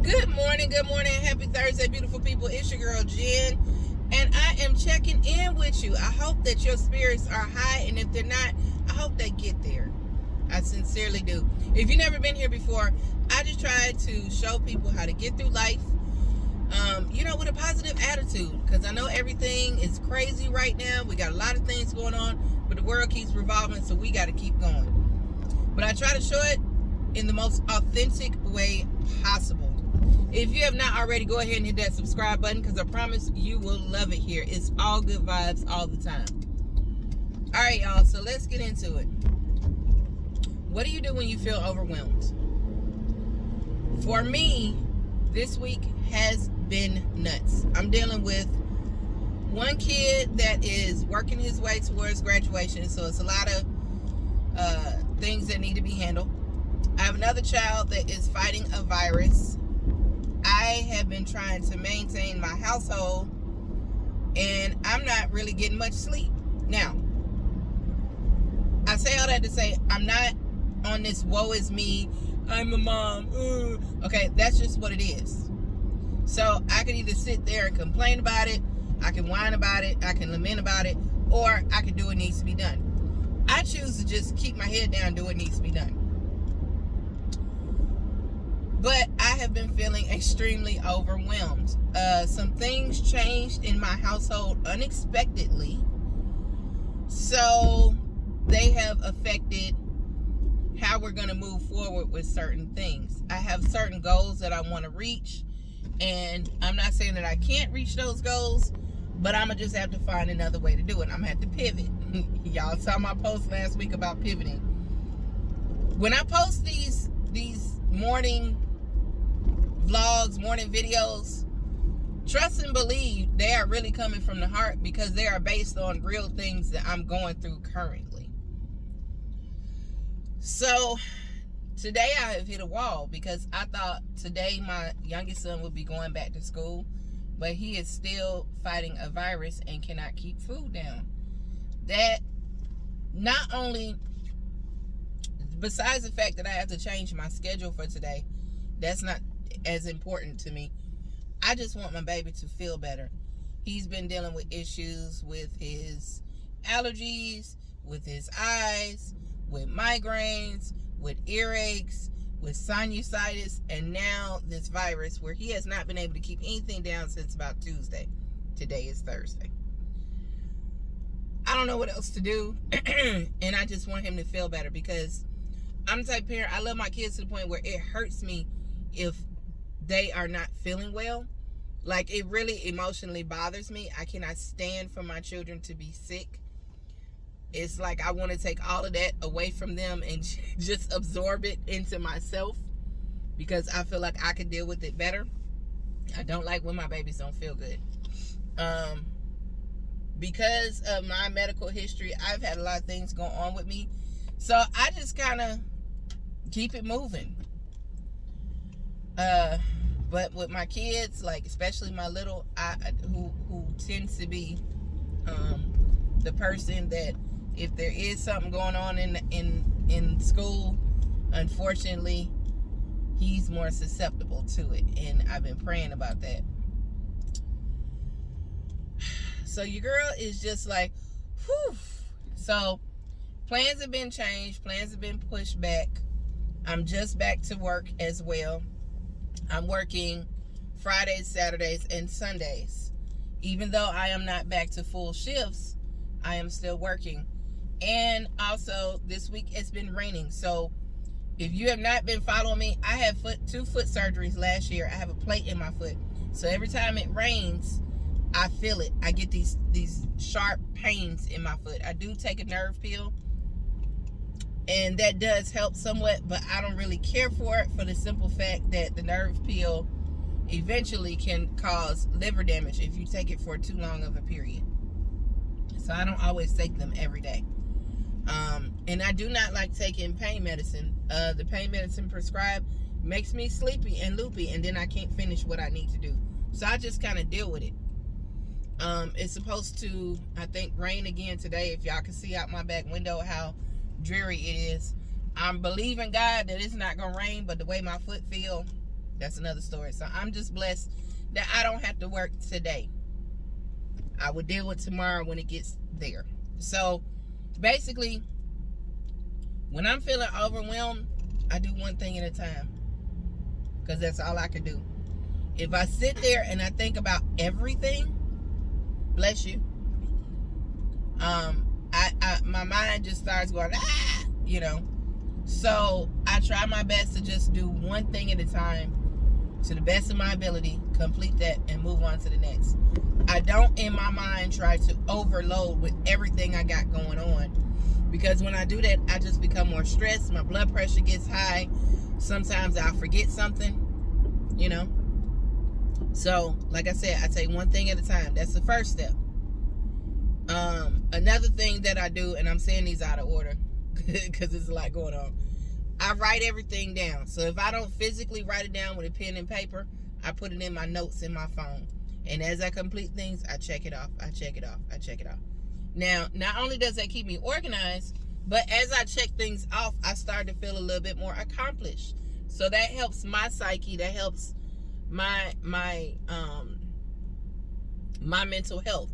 Good morning, happy Thursday, beautiful people. It's your girl Jen, and I am checking in with you. I hope that your spirits are high, and if they're not, I hope they get there. I sincerely do. If you've never been here before, I just try to show people how to get through life, with a positive attitude, because I know everything is crazy right now. We got a lot of things going on, but the world keeps revolving, so we got to keep going. But I try to show it in the most authentic way possible. If you have not already, go ahead and hit that subscribe button, because I promise you will love it here. It's all good vibes all the time. All right, y'all, so let's get into it. What do you do when you feel overwhelmed? For me, this week has been nuts. I'm dealing with one kid that is working his way towards graduation, so it's a lot of things that need to be handled. I have another child that is fighting a virus. I have been trying to maintain my household, and I'm not really getting much sleep. Now, I say all that to say I'm not on this woe is me, I'm a mom. Okay, that's just what it is. So I can either sit there and complain about it, I can whine about it, I can lament about it, or I can do what needs to be done. I choose to just keep my head down and do what needs to be done. But I have been feeling extremely overwhelmed. Some things changed in my household unexpectedly. So they have affected how we're going to move forward with certain things. I have certain goals that I want to reach. And I'm not saying that I can't reach those goals, but I'm going to just have to find another way to do it. I'm going to have to pivot. Y'all saw my post last week about pivoting. When I post these morning vlogs, morning videos, trust and believe they are really coming from the heart, because they are based on real things that I'm going through currently. So today I have hit a wall, because I thought today my youngest son would be going back to school, but he is still fighting a virus and cannot keep food down. That not only, besides the fact that I have to change my schedule for today, that's not as important to me. I just want my baby to feel better. He's been dealing with issues with his allergies, with his eyes, with migraines, with earaches, with sinusitis, and now this virus where he has not been able to keep anything down since about Tuesday. Today is Thursday. I don't know what else to do, and I just want him to feel better, because I'm the type of parent, I love my kids to the point where it hurts me if they are not feeling well. Like, it really emotionally bothers me. I cannot stand for my children to be sick. It's like I want to take all of that away from them and just absorb it into myself, because I feel like I can deal with it better. I don't like when my babies don't feel good. Because of my medical history, I've had a lot of things go on with me. So I just kind of keep it moving. But with my kids, like especially my little, who tends to be the person that if there is something going on in school, unfortunately, he's more susceptible to it, and I've been praying about that. So your girl is just like, whew. So plans have been changed, plans have been pushed back. I'm just back to work as well. I'm working Fridays, Saturdays, and Sundays. Even though I am not back to full shifts, I am still working. And also, this week it's been raining. So if you have not been following me, I had two foot surgeries last year. I have a plate in my foot. So every time it rains, I feel it. I get these sharp pains in my foot. I do take a nerve pill, and that does help somewhat, but I don't really care for it, for the simple fact that the nerve pill eventually can cause liver damage if you take it for too long of a period. So I don't always take them every day. And I do not like taking pain medicine. The pain medicine prescribed makes me sleepy and loopy, and then I can't finish what I need to do. So I just kind of deal with it. It's supposed to, I think, rain again today. If y'all can see out my back window how dreary it is. I'm believing God that it's not gonna rain, but the way my foot feel, That's another story. So I'm just blessed that I don't have to work today. I will deal with tomorrow when it gets there. So basically, when I'm feeling overwhelmed, I do one thing at a time, because that's all I can do. If I sit there and I think about everything, bless you, my mind just starts going, you know. So I try my best to just do one thing at a time, to the best of my ability, complete that, and move on to the next. I don't, in my mind, try to overload with everything I got going on, because when I do that, I just become more stressed. My blood pressure gets high. Sometimes I'll forget something, you know. So, like I said, I take one thing at a time. That's the first step. Another thing that I do, and I'm saying these out of order because there's a lot going on, I write everything down. So if I don't physically write it down with a pen and paper, I put it in my notes in my phone. And as I complete things, I check it off. I check it off. I check it off. Now, not only does that keep me organized, but as I check things off, I start to feel a little bit more accomplished. So that helps my psyche. That helps my mental health,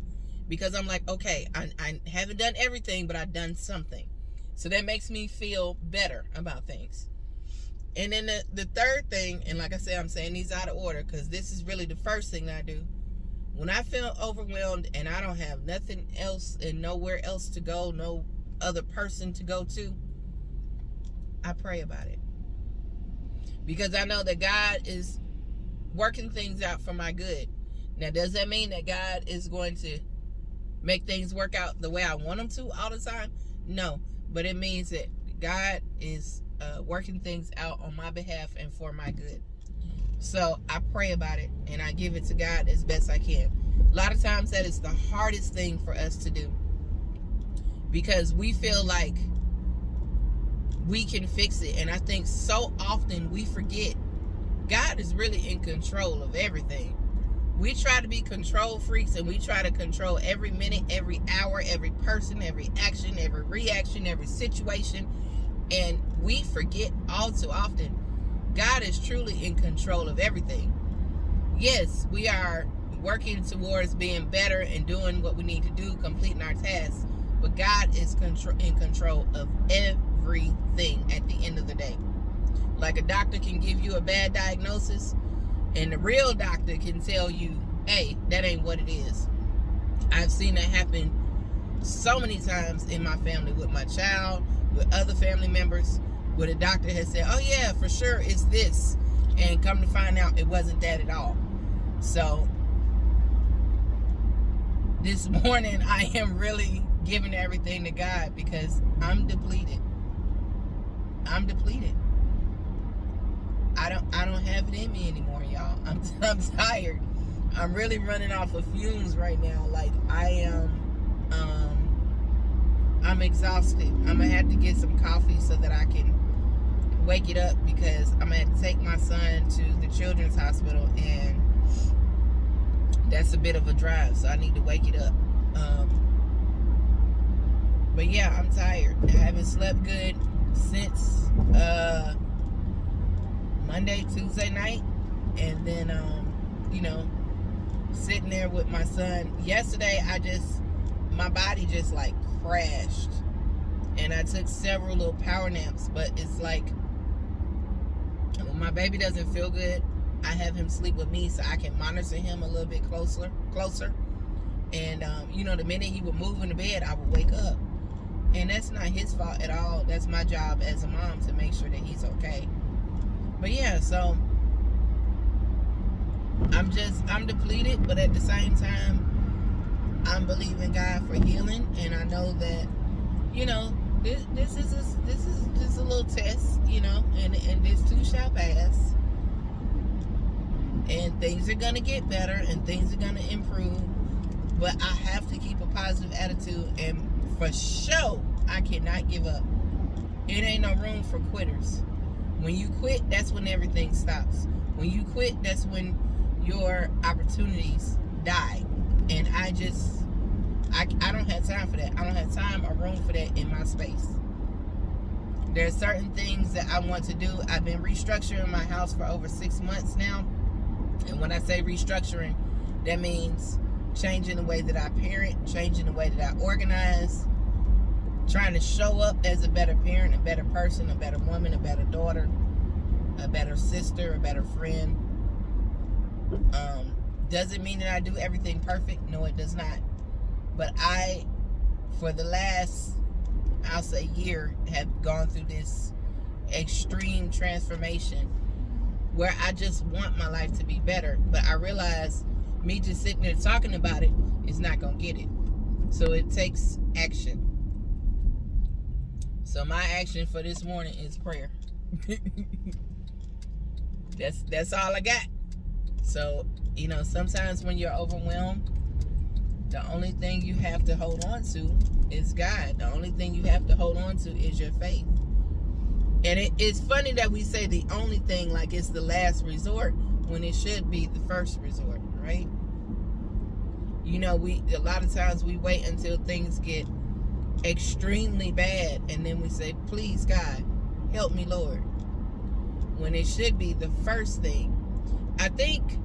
because I'm like, okay, I haven't done everything, but I've done something. So that makes me feel better about things. And then the third thing, and like I said, I'm saying these out of order because this is really the first thing I do. When I feel overwhelmed and I don't have nothing else and nowhere else to go, no other person to go to, I pray about it. Because I know that God is working things out for my good. Now, does that mean that God is going to make things work out the way I want them to all the time? No. But it means that God is working things out on my behalf and for my good. So I pray about it and I give it to God as best I can. A lot of times that is the hardest thing for us to do, because we feel like we can fix it. And I think so often we forget God is really in control of everything. We try to be control freaks, and we try to control every minute, every hour, every person, every action, every reaction, every situation. And we forget all too often, God is truly in control of everything. Yes, we are working towards being better and doing what we need to do, completing our tasks. But God is in control of everything at the end of the day. Like a doctor can give you a bad diagnosis, and the real doctor can tell you, hey, that ain't what it is. I've seen that happen so many times in my family, with my child, with other family members, where the doctor has said, oh yeah, for sure it's this, and come to find out it wasn't that at all. So this morning I am really giving everything to God, because I'm depleted. I'm depleted. I don't have it in me anymore, y'all. I'm tired. I'm really running off of fumes right now. Like I am I'm exhausted. I'm gonna have to get some coffee so that I can wake it up, because I'm gonna have to take my son to the children's hospital, and that's a bit of a drive, so I need to wake it up. But yeah, I'm tired. I haven't slept good since Monday, Tuesday night, and then sitting there with my son. Yesterday my body just like crashed, and I took several little power naps. But it's like, when my baby doesn't feel good, I have him sleep with me so I can monitor him a little bit closer. And the minute he would move in the bed, I would wake up, and that's not his fault at all. That's my job as a mom, to make sure that he's okay. But yeah, so I'm depleted, but at the same time, I'm believing God for healing, and I know that, this is just a little test, and this too shall pass, and things are gonna get better, and things are gonna improve. But I have to keep a positive attitude, and for sure, I cannot give up. It ain't no room for quitters. When you quit, that's when everything stops. When you quit, that's when your opportunities die. And I don't have time for that. I don't have time or room for that in my space. There's certain things that I want to do. I've been restructuring my house for over 6 months now. And when I say restructuring, that means changing the way that I parent, changing the way that I organize, trying to show up as a better parent, a better person, a better woman, a better daughter, a better sister, a better friend. Doesn't mean that I do everything perfect. No, it does not. But I, for the last, I'll say year, have gone through this extreme transformation where I just want my life to be better. But I realize me just sitting there talking about it is not going to get it. So it takes action. So my action for this morning is prayer. That's all I got. So, you know, sometimes when you're overwhelmed, the only thing you have to hold on to is God. The only thing you have to hold on to is your faith. And it's funny that we say the only thing like it's the last resort when it should be the first resort, right? You know, a lot of times we wait until things get extremely bad and then we say, please God, help me, Lord. When it should be the first thing. I think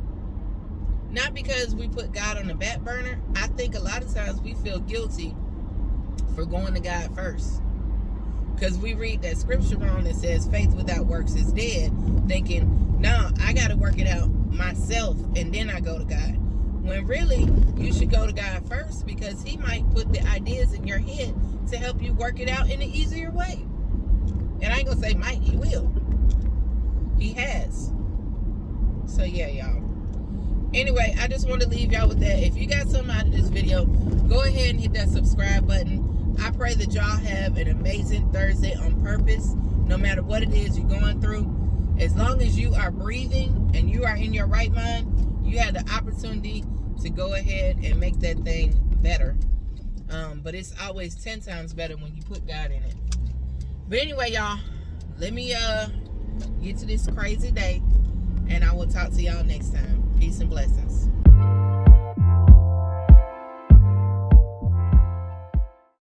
not because we put God on the back burner. I think a lot of times we feel guilty for going to God first. Because we read that scripture wrong that says faith without works is dead. Thinking, no, I got to work it out myself and then I go to God. When really, you should go to God first because he might put the ideas in your head to help you work it out in an easier way. And I ain't going to say might, he will. He has. So yeah, y'all. Anyway, I just want to leave y'all with that. If you got something out of this video, go ahead and hit that subscribe button. I pray that y'all have an amazing Thursday on purpose. No matter what it is you're going through. As long as you are breathing and you are in your right mind, you have the opportunity to go ahead and make that thing better. But it's always 10 times better when you put God in it. But anyway, y'all, let me get to this crazy day. And I will talk to y'all next time.